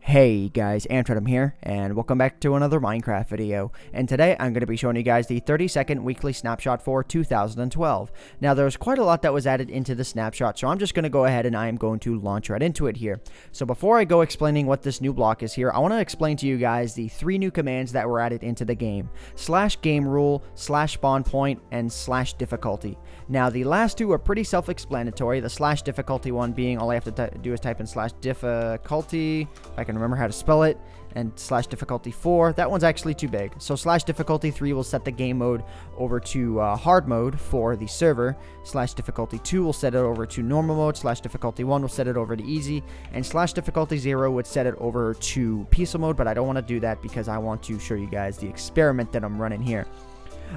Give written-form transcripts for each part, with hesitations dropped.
Hey guys, AntVenom here, and welcome back to another Minecraft video. And today I'm going to be showing you guys the 30-second weekly snapshot for 2012. Now there's quite a lot that was added into the snapshot, so I'm just going to go ahead and I am going to launch right into it here. So before I go explaining what this new block is here, I want to explain to you guys the 3 new commands that were added into the game: /game rule, /spawn point, and /difficulty. Now the last two are pretty self-explanatory, the /difficulty one being all I have to do is type in /difficulty, if I can remember how to spell it, and /difficulty 4. That one's actually too big. So /difficulty 3 will set the game mode over to hard mode for the server. /difficulty 2 will set it over to normal mode. /difficulty 1 will set it over to easy. And /difficulty 0 would set it over to peaceful mode, but I don't want to do that because I want to show you guys the experiment that I'm running here.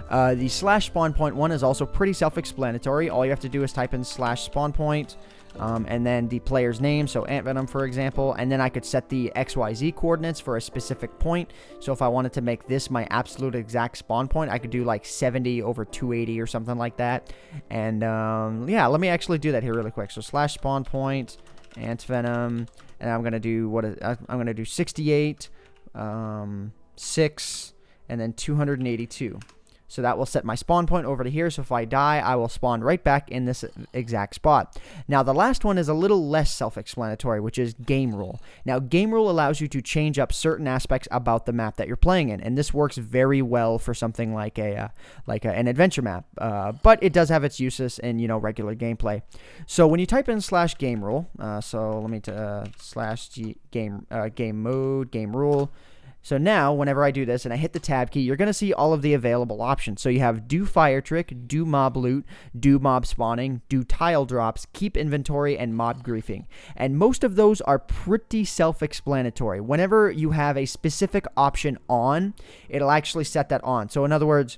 The /spawn point one is also pretty self-explanatory. All you have to do is type in /spawn point, and then the player's name, so AntVenom for example, and then I could set the XYZ coordinates for a specific point. So if I wanted to make this my absolute exact spawn point, I could do like 70 over 280 or something like that. And yeah, let me actually do that here really quick. So /spawn point, AntVenom, and I'm gonna do I'm gonna do 68, 6, and then 282. So that will set my spawn point over to here, so if I die, I will spawn right back in this exact spot. Now, the last one is a little less self-explanatory, which is game rule. Now, game rule allows you to change up certain aspects about the map that you're playing in, and this works very well for something like an adventure map, but it does have its uses in, you know, regular gameplay. So when you type in /game rule, so let me /game mode, game rule. So now, whenever I do this and I hit the tab key, you're going to see all of the available options. So you have do fire trick, do mob loot, do mob spawning, do tile drops, keep inventory, and mob griefing. And most of those are pretty self-explanatory. Whenever you have a specific option on, it'll actually set that on. So in other words,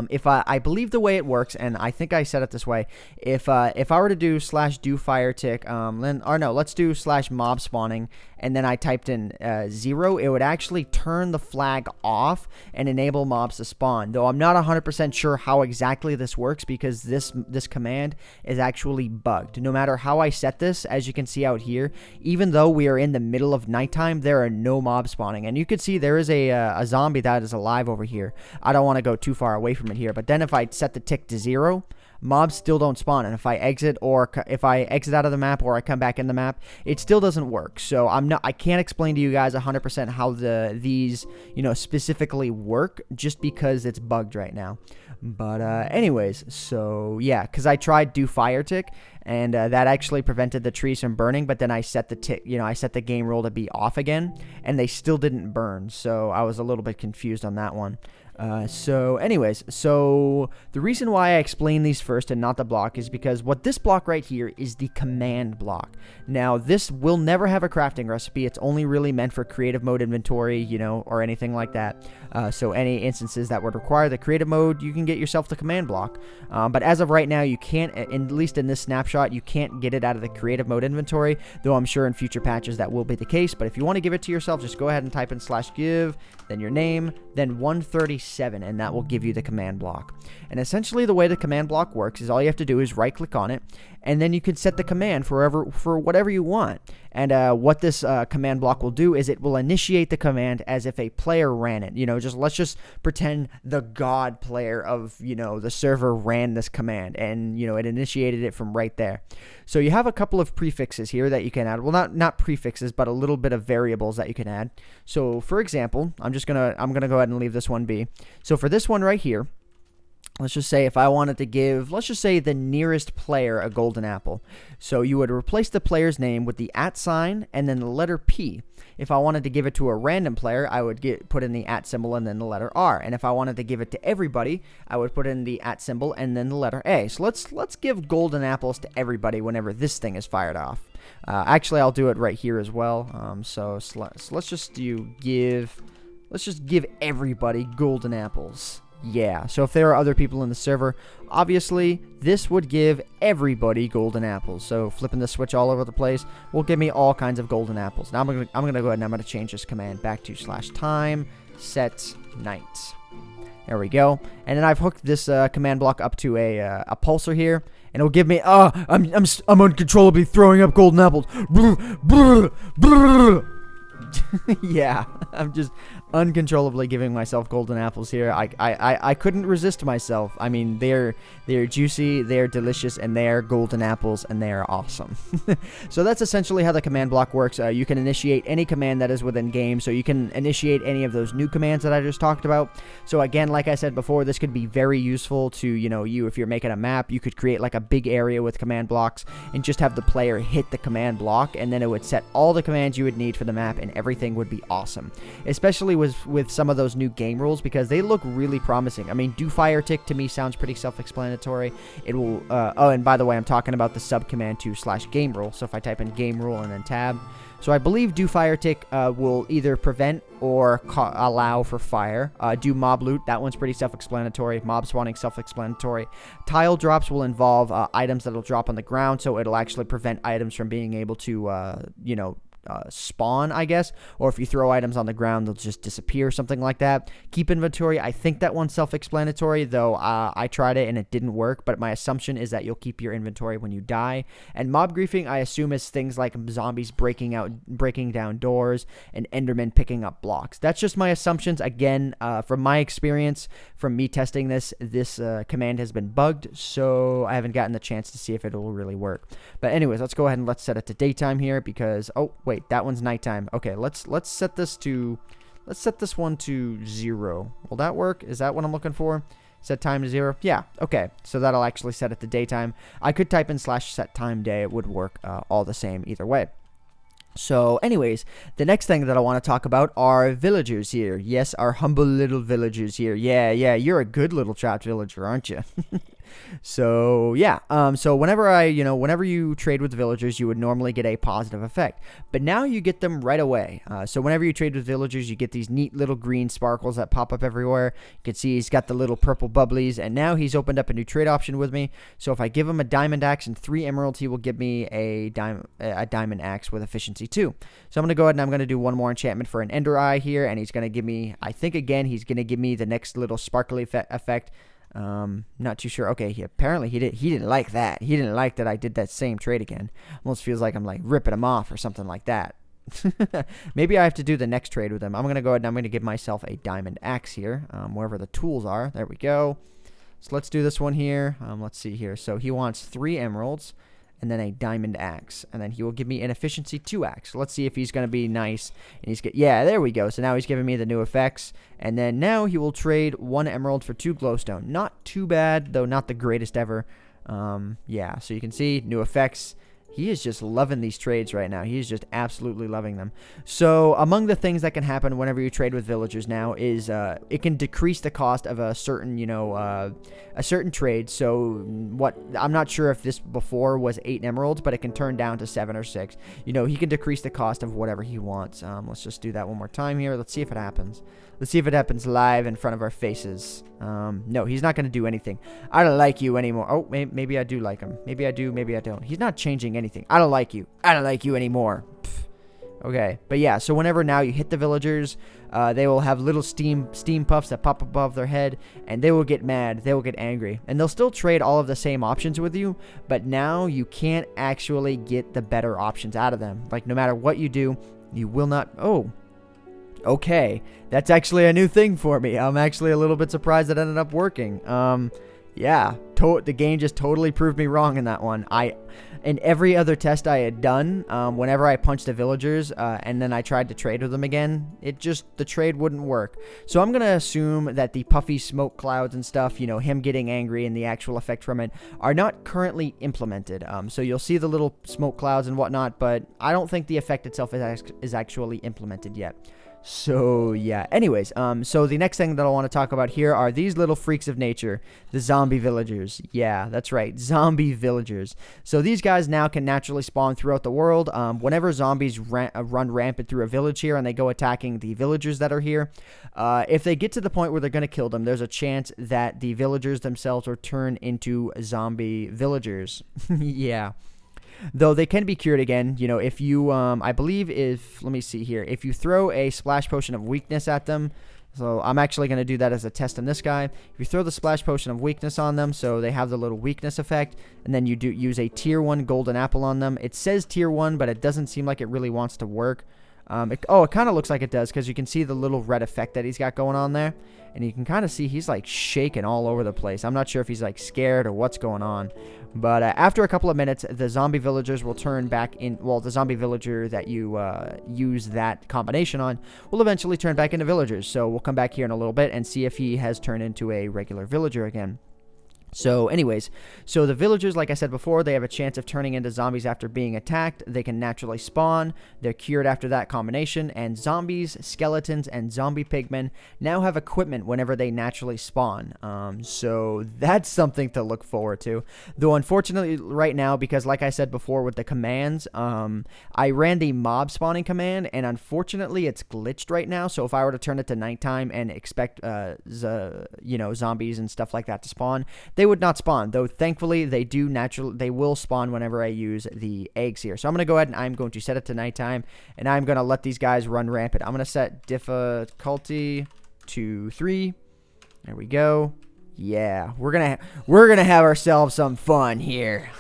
if I believe the way it works, and I think I said it this way, if I were to do /do fire tick, let's do /mob spawning, and then I typed in 0, it would actually turn the flag off and enable mobs to spawn. Though I'm not 100% sure how exactly this works because this command is actually bugged. No matter how I set this, as you can see out here, even though we are in the middle of nighttime, there are no mob spawning, and you can see there is a zombie that is alive over here. I don't want to go too far away from it here, but then if I set the tick to 0, mobs still don't spawn, and if I exit out of the map or I come back in the map, it still doesn't work. So I can't explain to you guys 100% how these specifically work, just because it's bugged right now. But anyways, so yeah, because I tried do fire tick, and that actually prevented the trees from burning, but then I set the tick, I set the game rule to be off again, and they still didn't burn. So I was a little bit confused on that one. So anyways, so the reason why I explain these first and not the block is because what this block right here is the command block. Now, this will never have a crafting recipe. It's only really meant for creative mode inventory, or anything like that. So any instances that would require the creative mode, you can get yourself the command block. But as of right now, you can't, at least in this snapshot, you can't get it out of the creative mode inventory, though I'm sure in future patches that will be the case. But if you want to give it to yourself, just go ahead and type in /give, then your name, then 137, and that will give you the command block. And essentially the way the command block works is all you have to do is right click on it, and then you can set the command for whatever you want. And what this command block will do is it will initiate the command as if a player ran it. Let's just pretend the god player of the server ran this command, and it initiated it from right there. So you have a couple of prefixes here that you can add. Well, not prefixes, but a little bit of variables that you can add. So for example, I'm gonna go ahead and leave this one be. So for this one right here, let's just say if I wanted to give, let's just say the nearest player a golden apple. So you would replace the player's name with the @ sign and then the letter P. If I wanted to give it to a random player, I would put in the @ symbol and then the letter R. And if I wanted to give it to everybody, I would put in the @ symbol and then the letter A. So let's give golden apples to everybody whenever this thing is fired off. Actually, I'll do it right here as well. So let's just give everybody golden apples. Yeah, so if there are other people in the server, obviously this would give everybody golden apples. So flipping the switch all over the place will give me all kinds of golden apples. Now I'm gonna go ahead and I'm gonna change this command back to /time set night. There we go. And then I've hooked this command block up to a pulsar here, and it'll give me. I'm uncontrollably throwing up golden apples. Yeah, I'm just uncontrollably giving myself golden apples here. I couldn't resist myself. I mean, they're juicy, they're delicious, and they're golden apples, and they are awesome. So that's essentially how the command block works. You can initiate any command that is within game, so you can initiate any of those new commands that I just talked about. So again, like I said before, this could be very useful to, if you're making a map, you could create like a big area with command blocks and just have the player hit the command block, and then it would set all the commands you would need for the map, and everything would be awesome. Especially with some of those new game rules, because they look really promising. I mean, do fire tick to me sounds pretty self-explanatory. It will, oh, and by the way, I'm talking about the subcommand to /game rule. So if I type in game rule and then tab, so I believe do fire tick will either prevent or allow for fire. Do mob loot, that one's pretty self-explanatory. Mob spawning, self-explanatory. Tile drops will involve items that'll drop on the ground, so it'll actually prevent items from being able to, spawn, I guess, or if you throw items on the ground, they'll just disappear, something like that. Keep inventory, I think that one's self-explanatory, though I tried it and it didn't work, but my assumption is that you'll keep your inventory when you die. And mob griefing, I assume, is things like zombies breaking down doors, and endermen picking up blocks. That's just my assumptions. Again, from my experience, from me testing this command has been bugged, so I haven't gotten the chance to see if it will really work. But anyways, let's go ahead and let's set it to daytime here, because, oh, wait, that one's nighttime. Okay, let's set this one to 0. Will that work? Is that what I'm looking for? Set time to 0? Yeah, okay. So that'll actually set it to daytime. I could type in /set time day. It would work all the same either way. So anyways, the next thing that I want to talk about are villagers here. Yes, our humble little villagers here. Yeah, you're a good little trapped villager, aren't you? So yeah, so whenever you trade with villagers, you would normally get a positive effect, but now you get them right away. So whenever you trade with villagers, you get these neat little green sparkles that pop up everywhere. You can see he's got the little purple bubblies, and now he's opened up a new trade option with me. So if I give him a diamond axe and 3 emeralds, he will give me a diamond axe with efficiency 2. So I'm going to go ahead and I'm going to do one more enchantment for an ender eye here, and he's going to give me, I think again, he's going to give me the next little sparkly effect. Not too sure. Okay, apparently he didn't like that. He didn't like that I did that same trade again. Almost feels like I'm like ripping him off or something like that. Maybe I have to do the next trade with him. I'm going to go ahead and I'm going to give myself a diamond axe here, wherever the tools are. There we go. So let's do this one here. Let's see here. So he wants 3 emeralds and then a diamond axe, and then he will give me an efficiency 2 axe. So let's see if he's going to be nice. And yeah, there we go. So now he's giving me the new effects, and then now he will trade 1 emerald for 2 glowstone. Not too bad, though not the greatest ever. Yeah, so you can see new effects. He is just loving these trades right now. He is just absolutely loving them. So among the things that can happen whenever you trade with villagers now is it can decrease the cost of a certain, a certain trade. So I'm not sure if this before was 8 emeralds, but it can turn down to 7 or 6. He can decrease the cost of whatever he wants. Let's just do that one more time here. Let's see if it happens. Let's see if it happens live in front of our faces. No, he's not going to do anything. I don't like you anymore. Oh, maybe I do like him. Maybe I do, maybe I don't. He's not changing anything. I don't like you. I don't like you anymore. Pfft. Okay, but yeah, so whenever now you hit the villagers, they will have little steam puffs that pop above their head, and they will get mad. They will get angry. And they'll still trade all of the same options with you, but now you can't actually get the better options out of them. Like, no matter what you do, you will not... Oh, okay, that's actually a new thing for me. I'm actually a little bit surprised it ended up working. Yeah, the game just totally proved me wrong in that one. In every other test I had done, whenever I punched the villagers and then I tried to trade with them again, the trade wouldn't work. So I'm going to assume that the puffy smoke clouds and stuff, him getting angry and the actual effect from it, are not currently implemented. So you'll see the little smoke clouds and whatnot, but I don't think the effect itself is actually implemented yet. So yeah, anyways, so the next thing that I want to talk about here are these little freaks of nature, the zombie villagers. Yeah, that's right, zombie villagers. So these guys now can naturally spawn throughout the world. Whenever zombies run rampant through a village here and they go attacking the villagers that are here, if they get to the point where they're going to kill them, there's a chance that the villagers themselves will turn into zombie villagers. Yeah. Though they can be cured again, if you, I believe let me see here, if you throw a splash potion of weakness at them, So I'm actually going to do that as a test on this guy. If you throw the splash potion of weakness on them, so they have the little weakness effect, and then you do use a tier 1 golden apple on them. It says tier 1, but it doesn't seem like it really wants to work. It kind of looks like it does, because you can see the little red effect that he's got going on there. And you can kind of see he's like shaking all over the place. I'm not sure if he's like scared or what's going on. But after a couple of minutes, the zombie villagers will turn back in. Well, the zombie villager that you use that combination on will eventually turn back into villagers. So we'll come back here in a little bit and see if he has turned into a regular villager again. So anyways, so the villagers, like I said before, they have a chance of turning into zombies after being attacked. They can naturally spawn. They're cured after that combination. And zombies, skeletons, and zombie pigmen now have equipment whenever they naturally spawn. So that's something to look forward to. Though unfortunately right now, because like I said before with the commands, I ran the mob spawning command, and unfortunately it's glitched right now. So if I were to turn it to nighttime and expect zombies and stuff like that to spawn, they would not spawn, though thankfully they will spawn whenever I use the eggs here. So I'm going to go ahead and I'm going to set it to nighttime, and I'm going to let these guys run rampant. I'm going to set difficulty to 3. There we go. Yeah, we're gonna have ourselves some fun here.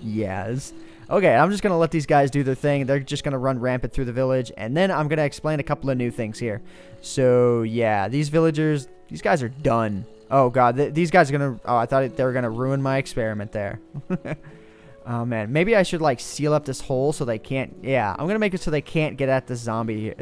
Yes. Okay, I'm just going to let these guys do their thing. They're just going to run rampant through the village. And then I'm going to explain a couple of new things here. So, yeah, these villagers, these guys are done. Oh, God. These guys are going to... Oh, I thought they were going to ruin my experiment there. Oh, man. Maybe I should, like, seal up this hole so they can't... Yeah, I'm going to make it so they can't get at this zombie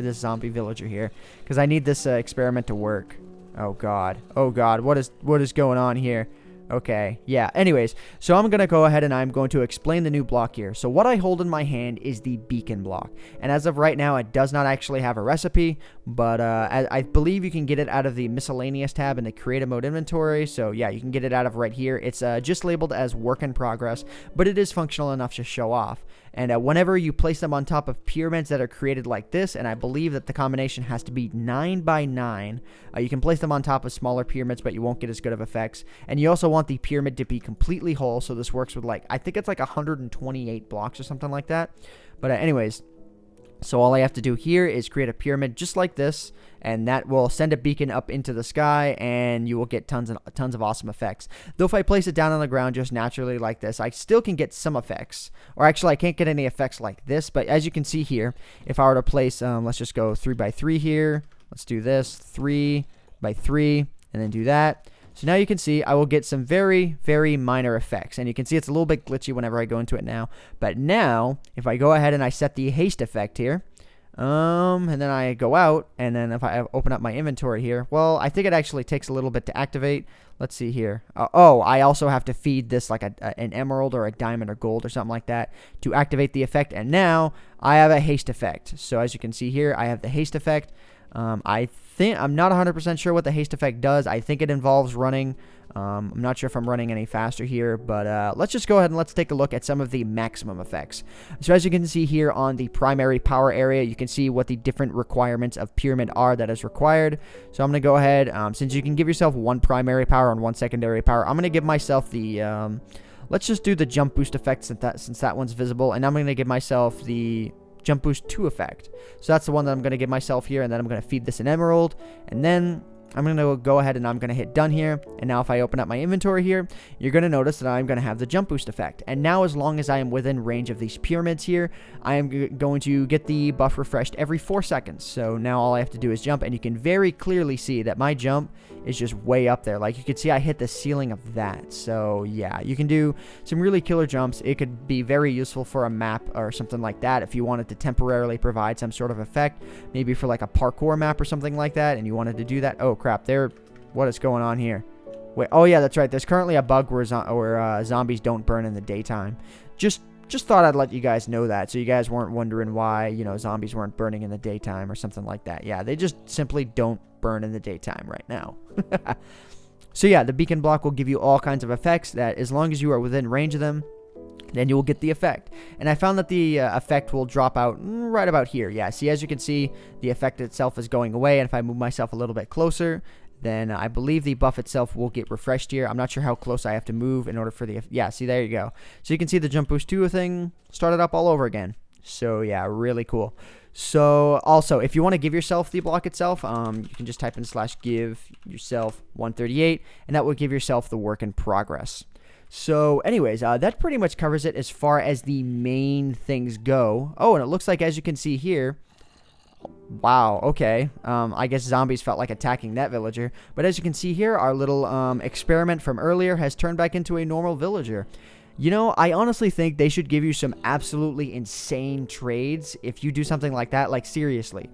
villager here. Because I need this experiment to work. Oh, God. Oh, God. What is going on here? Okay, yeah, anyways, so I'm going to go ahead and I'm going to explain the new block here. So what I hold in my hand is the beacon block, and as of right now, it does not actually have a recipe, but I believe you can get it out of the miscellaneous tab in the creative mode inventory. So yeah, you can get it out of right here. It's just labeled as work in progress, but it is functional enough to show off. And whenever you place them on top of pyramids that are created like this, and I believe that the combination has to be 9 by 9, you can place them on top of smaller pyramids, but you won't get as good of effects. And you also want the pyramid to be completely whole, so this works with, like, I think it's like 128 blocks or something like that. But anyways, so all I have to do here is create a pyramid just like this, and that will send a beacon up into the sky, and you will get tons of awesome effects. Though if I place it down on the ground just naturally like this, I still can get some effects. Or actually, I can't get any effects like this, but as you can see here, if I were to place, let's just go 3 by 3 here. Let's do this, 3 by 3, and then do that. So now you can see I will get some very, very minor effects. And you can see it's a little bit glitchy whenever I go into it now. But now, if I go ahead and I set the haste effect here, and then I go out, and then if I open up my inventory here, well, I think it actually takes a little bit to activate. Let's see here. Oh, I also have to feed this like an emerald or a diamond or gold or something like that to activate the effect. And now I have a haste effect. So as you can see here, I have the haste effect. I'm not 100% sure what the haste effect does. I think it involves running. I'm not sure if I'm running any faster here, but let's just go ahead and let's take a look at some of the maximum effects. So as you can see here on the primary power area, you can see what the different requirements of pyramid are that is required. So I'm going to go ahead, since you can give yourself 1 primary power and 1 secondary power, I'm going to give myself the, let's just do the jump boost effect since that one's visible, and I'm going to give myself the jump boost 2 effect. So that's the one that I'm going to give myself here, and then I'm going to feed this an emerald, and then I'm going to go ahead and I'm going to hit done here. And now if I open up my inventory here, you're going to notice that I'm going to have the jump boost effect. And now as long as I am within range of these pyramids here, I am going to get the buff refreshed every 4 seconds. So now all I have to do is jump, and you can very clearly see that my jump is just way up there. Like you can see I hit the ceiling of that. So yeah, you can do some really killer jumps. It could be very useful for a map or something like that if you wanted to temporarily provide some sort of effect, maybe for like a parkour map or something like that, and you wanted to do that. Oh crap, what is going on here? Wait, oh yeah, that's right. There's currently a bug where zombies don't burn in the daytime. Just thought I'd let you guys know that, so you guys weren't wondering why, zombies weren't burning in the daytime or something like that. Yeah, they just simply don't burn in the daytime right now. So yeah, the beacon block will give you all kinds of effects that as long as you are within range of them, then you will get the effect. And I found that the effect will drop out right about here. Yeah, see, as you can see, the effect itself is going away, and if I move myself a little bit closer, then I believe the buff itself will get refreshed here. I'm not sure how close I have to move in order for the... Yeah, see, there you go. So you can see the jump boost 2 thing started up all over again. So yeah, really cool. So also, if you want to give yourself the block itself, you can just type in /give yourself 138, and that will give yourself the work in progress. So anyways, that pretty much covers it as far as the main things go. Oh, and it looks like, as you can see here, wow, okay, I guess zombies felt like attacking that villager. But as you can see here, our little experiment from earlier has turned back into a normal villager. You know, I honestly think they should give you some absolutely insane trades if you do something like that. Like, seriously.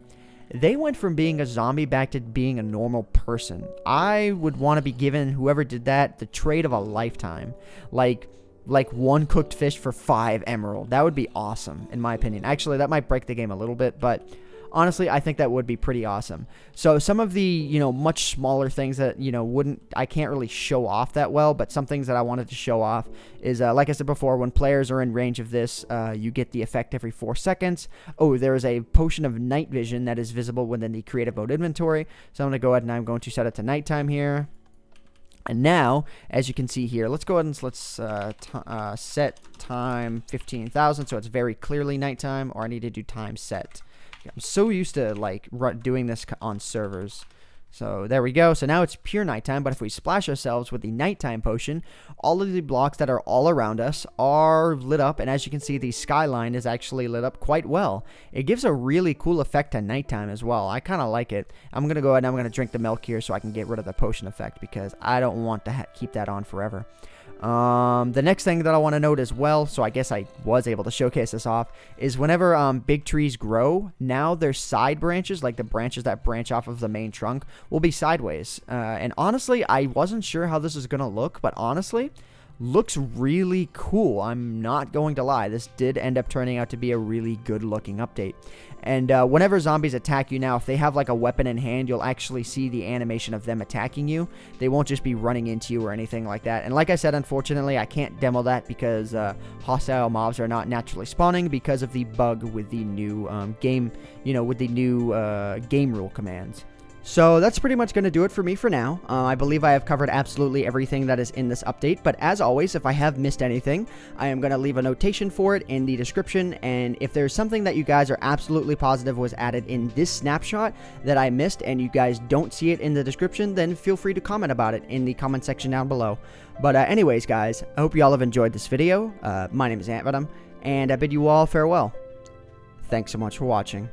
They went from being a zombie back to being a normal person. I would want to be given, whoever did that, the trade of a lifetime. Like 1 cooked fish for 5 emerald. That would be awesome, in my opinion. Actually, that might break the game a little bit, but honestly, I think that would be pretty awesome. So some of the, you know, much smaller things that, you know, I can't really show off that well, but some things that I wanted to show off is, like I said before, when players are in range of this, you get the effect every 4 seconds. Oh, there is a potion of night vision that is visible within the creative mode inventory. So I'm going to go ahead and I'm going to set it to nighttime here. And now, as you can see here, let's go ahead and let's set time 15,000, so it's very clearly nighttime, or I need to do time set. I'm so used to like doing this on servers. So there we go. So now it's pure nighttime, but if we splash ourselves with the nighttime potion, all of the blocks that are all around us are lit up, and as you can see, the skyline is actually lit up quite well. It gives a really cool effect to nighttime as well. I kind of like it. I'm going to go ahead and I'm going to drink the milk here so I can get rid of the potion effect, because I don't want to keep that on forever. The next thing that I want to note as well, so I guess I was able to showcase this off, is whenever big trees grow, now their side branches, like the branches that branch off of the main trunk, will be sideways. And honestly, I wasn't sure how this is going to look, but honestly, looks really cool. I'm not going to lie. This did end up turning out to be a really good looking update. And whenever zombies attack you now, if they have like a weapon in hand, you'll actually see the animation of them attacking you. They won't just be running into you or anything like that. And like I said, unfortunately, I can't demo that because hostile mobs are not naturally spawning because of the bug with the new game, you know, with the new game rule commands. So that's pretty much going to do it for me for now. I believe I have covered absolutely everything that is in this update, but as always, if I have missed anything, I am going to leave a notation for it in the description, and if there's something that you guys are absolutely positive was added in this snapshot that I missed and you guys don't see it in the description, then feel free to comment about it in the comment section down below. But anyways, guys, I hope you all have enjoyed this video. My name is AntVenom, and I bid you all farewell. Thanks so much for watching.